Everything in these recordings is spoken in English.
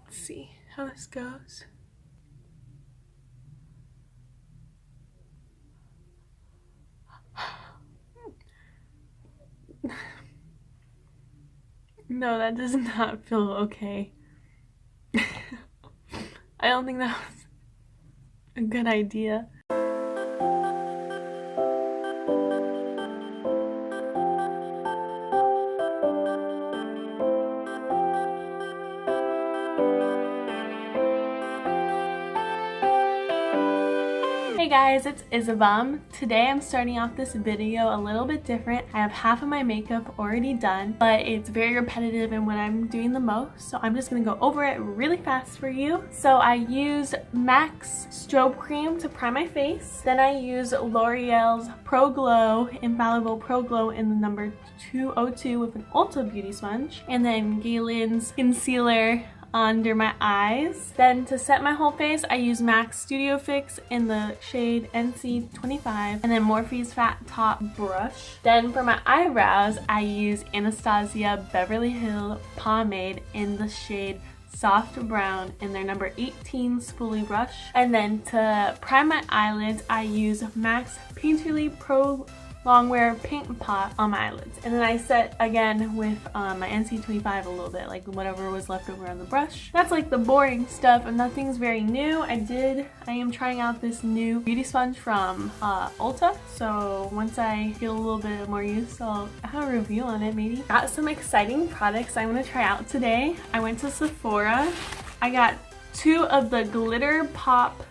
Let's see how this goes. No, that does not feel okay. I don't think that was a good idea. Hey guys, it's Isabum. Today I'm starting off this video a little bit different. I have half of my makeup already done, but it's very repetitive in what I'm doing the most, so I'm just gonna go over it really fast for you. So I used MAC's strobe cream to prime my face. Then I used L'Oreal's Pro Glow, Infallible Pro Glow in the number 202 with an Ulta Beauty Sponge. And then Galen's concealer under my eyes. Then to set my whole face, I use MAC's Studio Fix in the shade NC25 and then Morphe's Fat Top Brush. Then for my eyebrows, I use Anastasia Beverly Hills Pomade in the shade Soft Brown in their number 18 spoolie brush. And then to prime my eyelids, I use MAC's Painterly Pro Longwear Paint Pot on my eyelids. And then I set again with my NC25 a little bit, like whatever was left over on the brush. That's like the boring stuff and nothing's very new. I am trying out this new beauty sponge from Ulta. So once I get a little bit more use, I'll have a review on it maybe. Got some exciting products I'm gonna try out today. I went to Sephora. I got 2 of the Glitter Pop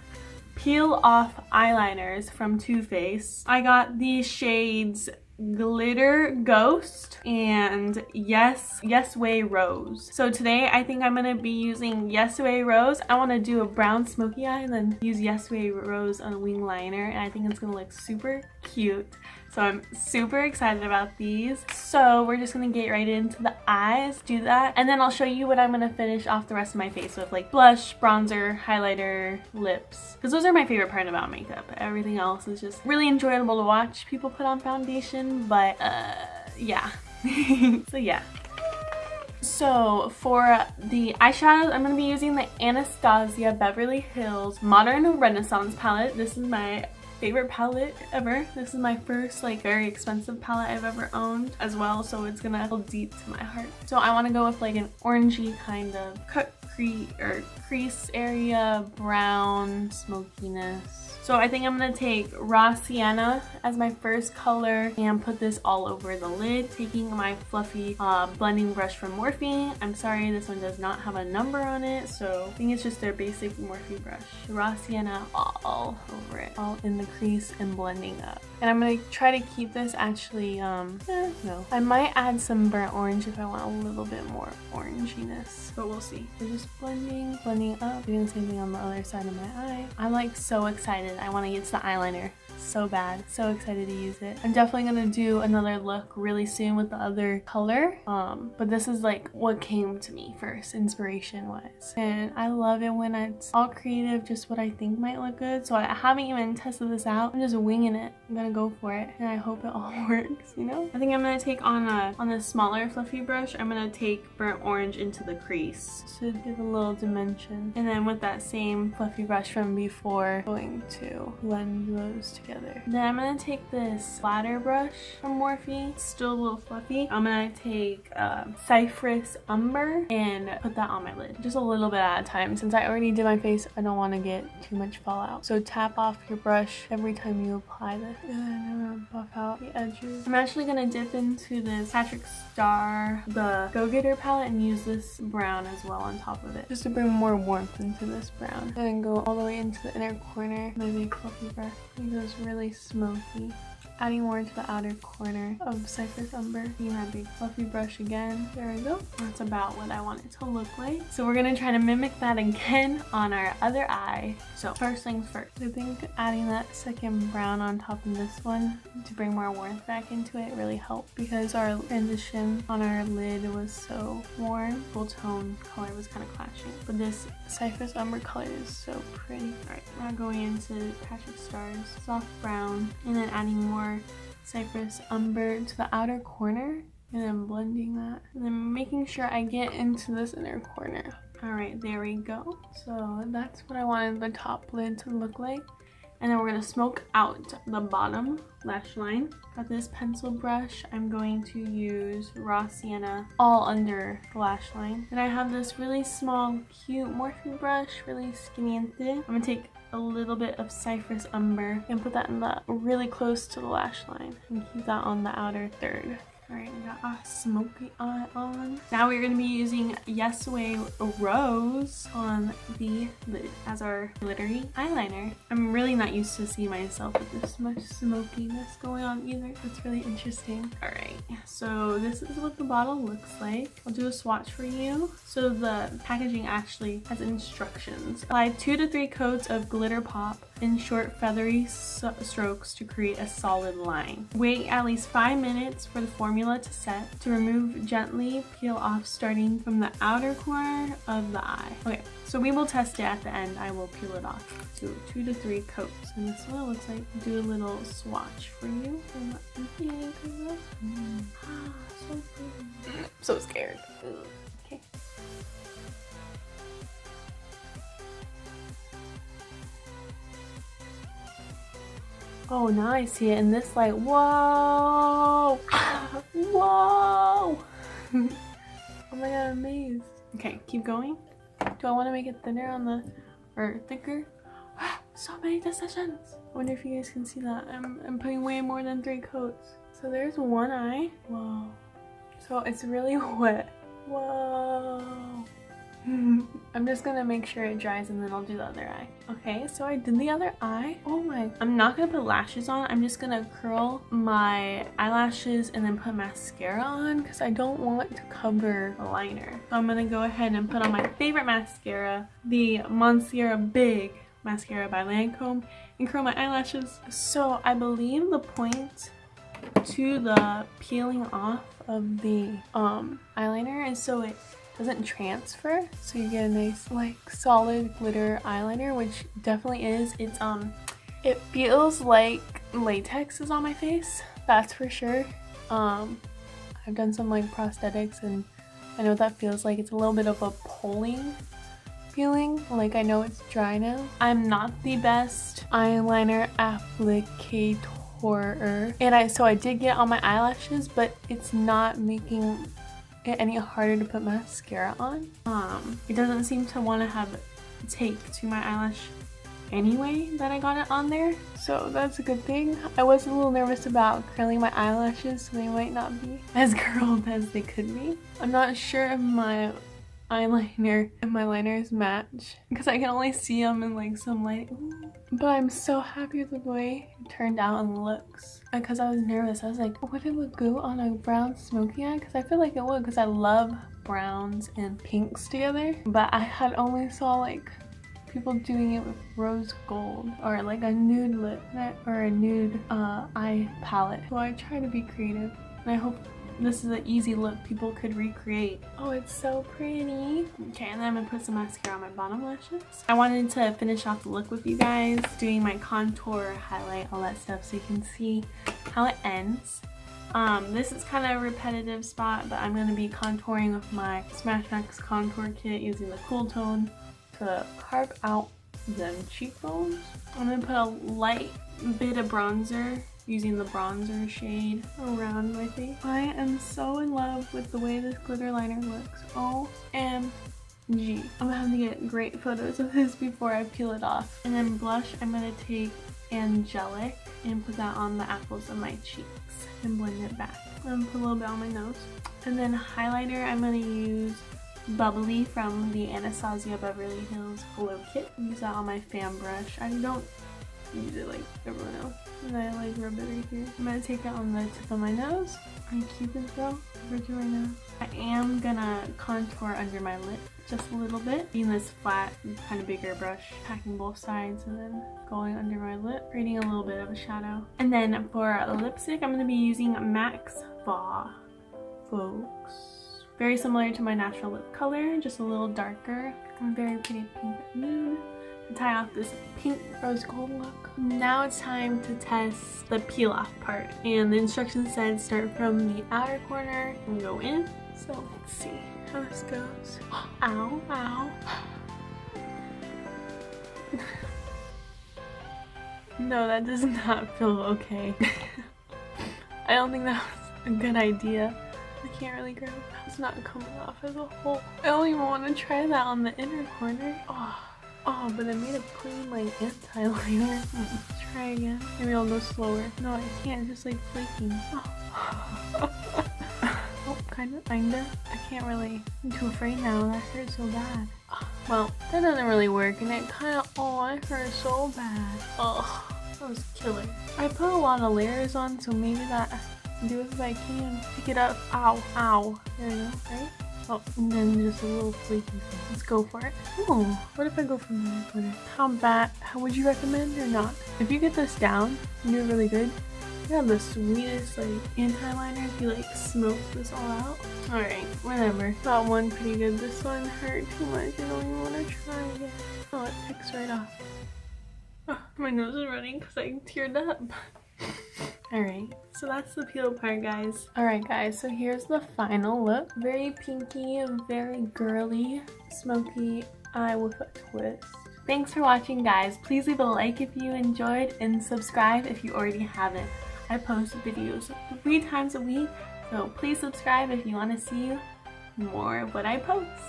Peel Off eyeliners from Too Faced. I got these shades Glitter Ghost and Yes Way Rose. So today I think I'm gonna be using Yes Way Rose. I want to do a brown smoky eye and then use Yes Way Rose on a wing liner, and I think it's gonna look super cute. So I'm super excited about these. So we're just gonna get right into the eyes, do that, and then I'll show you what I'm gonna finish off the rest of my face with, like blush, bronzer, highlighter, lips. Because those are my favorite part about makeup. Everything else is just really enjoyable to watch people put on foundation, but yeah. So yeah. So for the eyeshadows, I'm going to be using the Anastasia Beverly Hills Modern Renaissance palette. This is my favorite palette ever. This is my first like very expensive palette I've ever owned as well, so it's gonna go deep to my heart. So I want to go with like an orangey kind of crease area, brown smokiness. So I think I'm gonna take Raw Sienna as my first color and put this all over the lid, taking my fluffy blending brush from Morphe. I'm sorry, this one does not have a number on it, so I think it's just their basic Morphe brush. Raw Sienna all over it, all in the crease and blending up. And I'm gonna try to keep this actually, no. I might add some burnt orange if I want a little bit more oranginess, but we'll see. We're just blending up, doing the same thing on the other side of my eye. I'm like so excited. I want to get to the eyeliner so bad. So excited to use it. I'm definitely gonna do another look really soon with the other color, but this is like what came to me first, inspiration wise, and I love it when it's all creative, just what I think might look good. So I haven't even tested this out. I'm just winging it. I'm gonna go for it and I hope it all works, you know. I think I'm gonna take on this smaller fluffy brush, I'm gonna take burnt orange into the crease to give a little dimension, and then with that same fluffy brush from before, going to blend those together. Then I'm gonna take this flatter brush from Morphe, it's still a little fluffy. I'm gonna take Cypress Umber and put that on my lid, just a little bit at a time. Since I already did my face, I don't want to get too much fallout. So tap off your brush every time you apply this, and then I'm gonna buff out the edges. I'm actually gonna dip into this Patrick Star, the Go Getter palette, and use this brown as well on top of it, just to bring more warmth into this brown. And then go all the way into the inner corner. My big fluffy brush. It goes really smoky. Adding more to the outer corner of Cypress Umber. Using my big fluffy brush again. There we go. That's about what I want it to look like. So we're gonna try to mimic that again on our other eye. So first things first. I think adding that second brown on top of this one to bring more warmth back into it really helped, because our transition on our lid was so warm. Full tone color was kind of clashing. But this Cypress Umber color is so pretty. Alright, now going into Patrick Star's soft brown and then adding more Cypress Umber to the outer corner and then blending that and then making sure I get into this inner corner. All right, there we go. So that's what I wanted the top lid to look like. And then we're gonna smoke out the bottom lash line. Got this pencil brush. I'm going to use raw sienna all under the lash line. And I have this really small, cute Morphe brush, really skinny and thin. I'm gonna take a little bit of Cypress Umber and put that in the really close to the lash line and keep that on the outer third. Alright, we got our smoky eye on. Now we're going to be using Yes Way Rose on the lid as our glittery eyeliner. I'm really not used to seeing myself with this much smokiness going on either. That's really interesting. Alright, so this is what the bottle looks like. I'll do a swatch for you. So the packaging actually has instructions. Apply 2 to 3 coats of glitter pop in short feathery strokes to create a solid line. Wait at least 5 minutes for the formula to set. To remove, gently peel off starting from the outer corner of the eye. Okay, so we will test it at the end. I will peel it off. So 2 to 3 coats. And this is what it looks like. Do a little swatch for you. And what you think of it. So pretty. I'm so scared. Okay. Oh, now I see it in this light. Whoa! Whoa! Oh my god, I'm amazed. Okay, keep going. Do I want to make it thinner on the, or thicker? So many decisions. I wonder if you guys can see that. I'm putting way more than 3 coats. So there's one eye. Whoa. So it's really wet. Whoa. I'm just gonna make sure it dries and then I'll do the other eye. Okay, so I did the other eye. Oh my, I'm not gonna put lashes on. I'm just gonna curl my eyelashes and then put mascara on because I don't want to cover the liner. So I'm gonna go ahead and put on my favorite mascara, the Monstera Big Mascara by Lancome, and curl my eyelashes. So I believe the point to the peeling off of the eyeliner is so it doesn't transfer, so you get a nice like solid glitter eyeliner, which definitely is. It's it feels like latex is on my face, that's for sure. I've done some like prosthetics and I know what that feels like. It's a little bit of a pulling feeling, like I know it's dry now. I'm not the best eyeliner applicator, and I did get it on my eyelashes, but it's not making it any harder to put mascara on. It doesn't seem to want to have take to my eyelash anyway that I got it on there, so that's a good thing. I was a little nervous about curling my eyelashes, so they might not be as curled as they could be. I'm not sure if my eyeliner and my liners match because I can only see them in like some light. But I'm so happy with the way it turned out and looks. Because I was nervous. I was like, would it look good on a brown smoky eye? Because I feel like it would, because I love browns and pinks together. But I had only saw like people doing it with rose gold or like a nude lip or a nude eye palette. So I try to be creative, and I hope this is an easy look people could recreate. Oh, it's so pretty. Okay, and then I'm gonna put some mascara on my bottom lashes. I wanted to finish off the look with you guys, doing my contour, highlight, all that stuff, so you can see how it ends. This is kind of a repetitive spot, but I'm gonna be contouring with my Smashbox contour kit using the Cool Tone to carve out them cheekbones. I'm gonna put a light bit of bronzer using the bronzer shade around my face. I am so in love with the way this glitter liner looks. OMG. I'm gonna have to get great photos of this before I peel it off. And then blush, I'm gonna take Angelic and put that on the apples of my cheeks and blend it back. I'm gonna put a little bit on my nose. And then highlighter, I'm gonna use Bubbly from the Anastasia Beverly Hills Glow Kit. Use that on my fan brush. I don't use it like everyone else. And I like rub it right here. I'm gonna take it on the tip of my nose. My Cupid's bow over to my nose. I am gonna contour under my lip just a little bit. Using this flat, kind of bigger brush, packing both sides and then going under my lip, creating a little bit of a shadow. And then for a lipstick, I'm gonna be using Max Fa Folks. Very similar to my natural lip color, just a little darker. A very pretty pink nude. Tie off this pink rose gold look. Now it's time to test the peel off part, and the instructions said start from the outer corner and go in. So let's see how this goes. Ow, ow. No, that does not feel okay. I don't think that was a good idea. I can't really grab it. It's not coming off as a whole. I don't even want to try that on the inner corner. Oh, but I made a clean like anti-liner. Let's try again. Maybe I'll go slower. No, I can't. It's just like flaking. Oh, kinda. I can't really. I'm too afraid now. That hurts so bad. Well, that doesn't really work, and it kind of. Oh, it hurts so bad. Oh, that was killer. I put a lot of layers on, so maybe that. Do it if I can. Pick it up. Ow, ow. There we go, right? Oh, and then just a little flaky thing. Let's go for it. Oh, what if I go from the corner? How bad? How would you recommend or not? If you get this down and do it really good, you have the sweetest like anti-liner if you like smoke this all out. Alright, whatever. Got one pretty good. This one hurt too much. I don't even want to try again. Oh, it picks right off. Oh, my nose is running because I teared up. Alright, so that's the peel part, guys. Alright guys, so here's the final look. Very pinky, very girly, smoky eye with a twist. Thanks for watching, guys. Please leave a like if you enjoyed and subscribe if you already haven't. I post videos 3 times a week, so please subscribe if you want to see more of what I post.